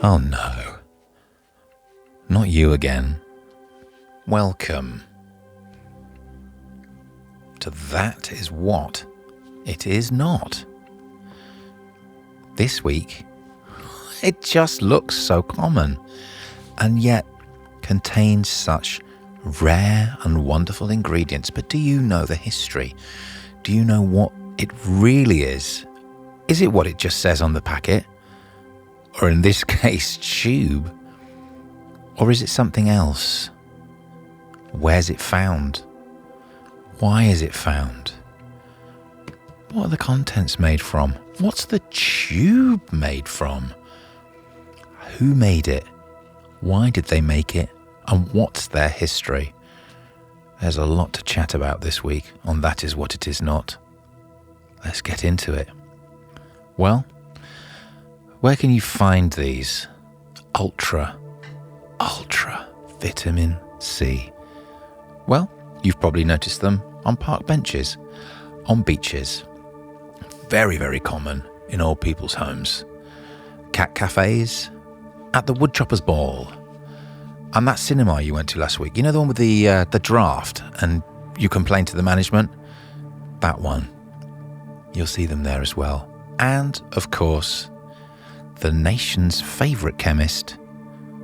Oh no, not you again. Welcome to That Is What It Is Not. This week, it just looks so common and yet contains such rare and wonderful ingredients. But do you know the history? Do you know what it really is? Is it what it just says on the packet? Or in this case, tube? Or is it something else? Where's it found? Why is it found? What are the contents made from? What's the tube made from? Who made it? Why did they make it? And what's their history? There's a lot to chat about this week on That Is What It Is Not. Let's get into it. Well, where can you find these ultra vitamin C? Well, you've probably noticed them on park benches, on beaches. Very, very common in old people's homes. Cat cafes, at the woodchopper's ball, and that cinema you went to last week. You know the one with the draft and you complained to the management? That one. You'll see them there as well. And, of course, the nation's favourite chemist,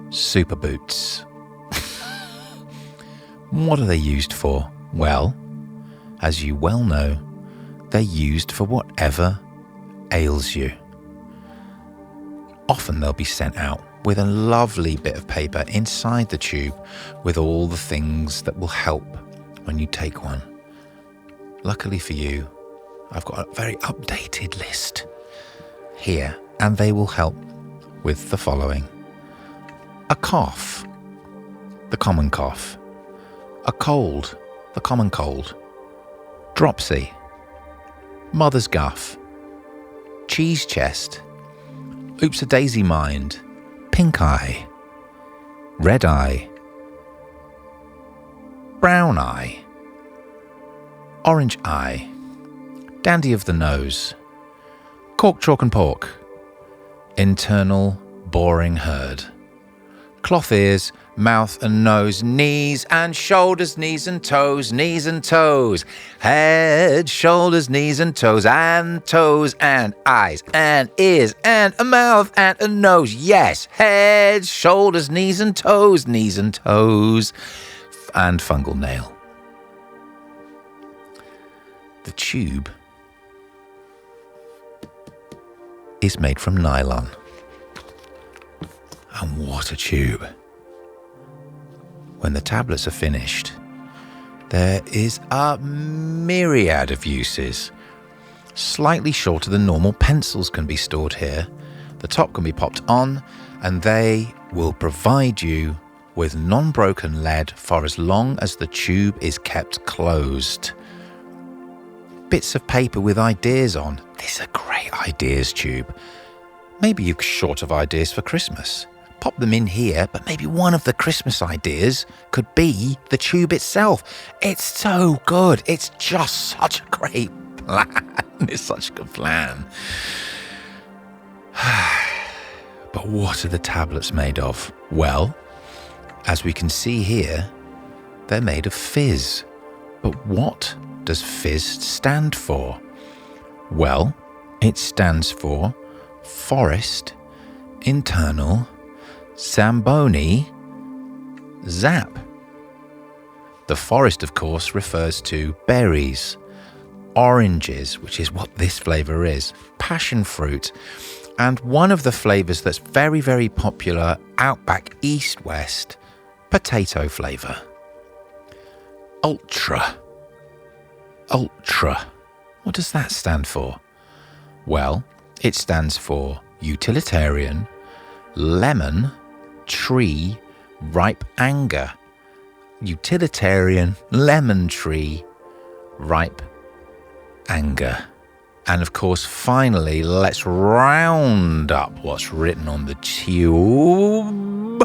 super boots. What are they used for? Well, as you well know, they're used for whatever ails you. Often they'll be sent out with a lovely bit of paper inside the tube with all the things that will help when you take one. Luckily for you, I've got a very updated list here, and they will help with the following. A cough, the common cough. A cold, the common cold. Dropsy, mother's guff. Cheese chest, oops-a-daisy mind. Pink eye, red eye, brown eye, orange eye, dandy of the nose, cork, chalk and pork, internal boring herd, cloth ears, mouth and nose, knees and shoulders, knees and toes, head, shoulders, knees and toes and eyes and ears and a mouth and a nose. Yes, head, shoulders, knees and toes, and fungal nail. The tube is made from nylon. And what a tube. When the tablets are finished, there is a myriad of uses. Slightly shorter than normal pencils can be stored here. The top can be popped on, and they will provide you with non-broken lead for as long as the tube is kept closed. Bits of paper with ideas on. This is a great ideas tube. Maybe you're short of ideas for Christmas. Pop them in here, but maybe one of the Christmas ideas could be the tube itself. It's so good. It's just such a great plan. It's such a good plan. But what are the tablets made of? Well, as we can see here, they're made of fizz. But what does fizz stand for? Well, it stands for Forest Internal Zamboni Zap. The forest, of course, refers to berries, oranges, which is what this flavour is, passion fruit, and one of the flavours that's very, very popular outback east-west, potato flavour. Ultra. What does that stand for? Well, it stands for utilitarian, lemon, tree, ripe anger. Utilitarian, lemon tree, ripe anger. And of course, finally, let's round up what's written on the tube.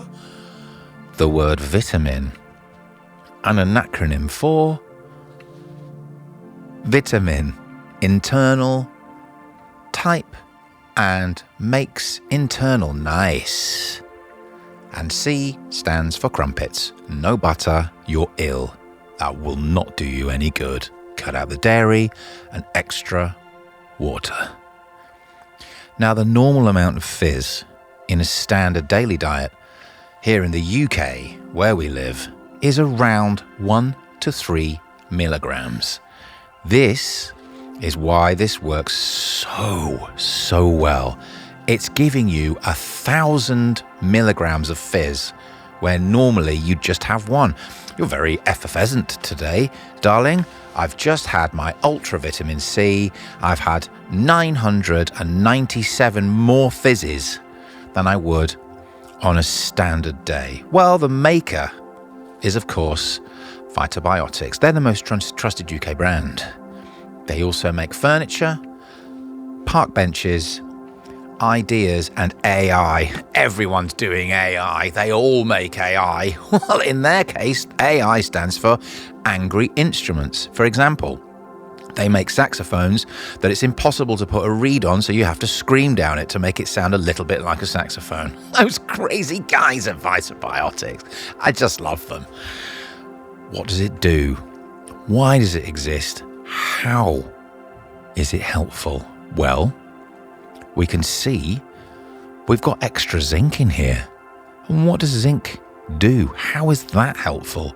The word vitamin. And an acronym for vitamin, internal, type and makes internal nice. And C stands for crumpets. No butter, you're ill. That will not do you any good. Cut out the dairy and extra water. Now, the normal amount of fizz in a standard daily diet here in the UK, where we live, is around 1 to 3 milligrams. This is why this works so well. It's giving you 1,000 milligrams of fizz, where normally you'd just have one. You're very effervescent today, darling. I've just had my ultra vitamin C. I've had 997 more fizzes than I would on a standard day. Well, the maker is, of course, Vitobiotics. They're the most trusted UK brand. They also make furniture, park benches, ideas, and AI. Everyone's doing AI. They all make AI. Well, in their case, AI stands for Angry Instruments. For example, they make saxophones that it's impossible to put a reed on, so you have to scream down it to make it sound a little bit like a saxophone. Those crazy guys at Vitobiotics. I just love them. What does it do? Why does it exist? How is it helpful? Well, we can see we've got extra zinc in here. And what does zinc do? How is that helpful?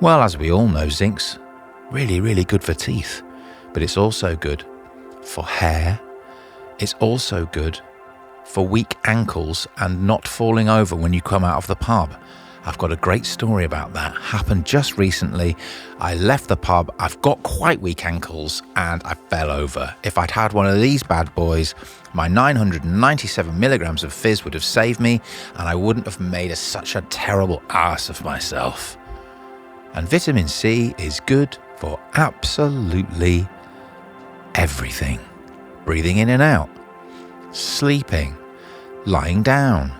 Well, as we all know, zinc's really good for teeth, but it's also good for hair. It's also good for weak ankles and not falling over when you come out of the pub. I've got a great story about that. Happened just recently. I left the pub, I've got quite weak ankles, and I fell over. If I'd had one of these bad boys, my 997 milligrams of fizz would have saved me, and I wouldn't have made such a terrible ass of myself. And vitamin C is good for absolutely everything. Breathing in and out, sleeping, lying down,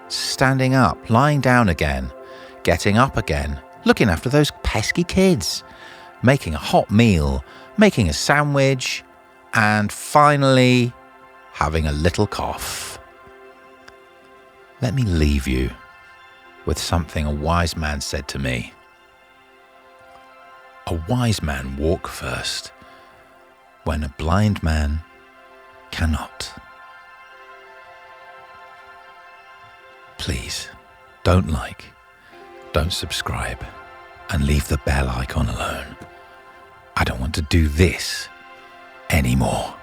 standing up, lying down again, getting up again, looking after those pesky kids, making a hot meal, making a sandwich, and finally having a little cough. Let me leave you with something a wise man said to me. A wise man walk first when a blind man cannot. Please, don't like, don't subscribe, and leave the bell icon alone. I don't want to do this anymore.